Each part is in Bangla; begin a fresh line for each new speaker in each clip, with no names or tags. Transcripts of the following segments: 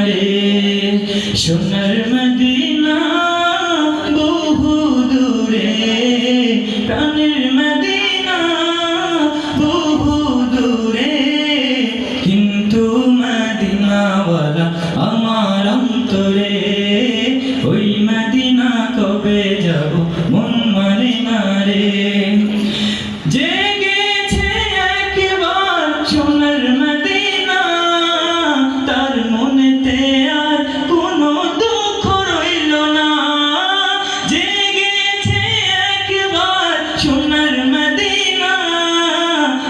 রে সোনার মদিনা বহু দূরে প্রাণের মদিনা বহু দূরে কিন্তু মদিনাওয়ালা আমার অন্তরে ওই মদিনা কবে যাব মন মানে না রে জেগেছে একবার সোনার মদিনা তার মনেতে আর কোনো দুঃখ রইল না জেগেছে একবার সোনার মদিনা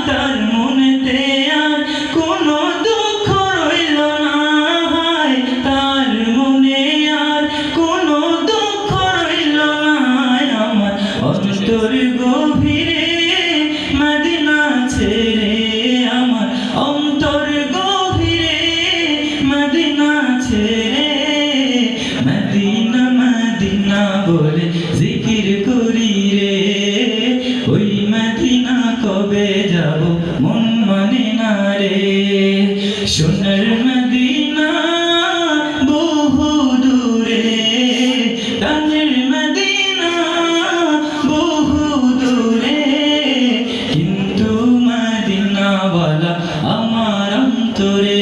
তার মনেতে আর কোনো দুঃখ রইল না তার মনে আর কোনো দুঃখ রইল না আমার অন্তর গভীরে মদিনা ছেড়ে আমার অন্তর গভীরে মদিনা ছেড়ে মদিনা মদিনা বলে জিকির করি রে ওই মদিনা কবে যাব মন মানে না রে সোনার মদিনা বহু দূরে প্রাণের মদিনা বহু দূরে কিন্তু মদিনাওয়ালা আমার অন্তরে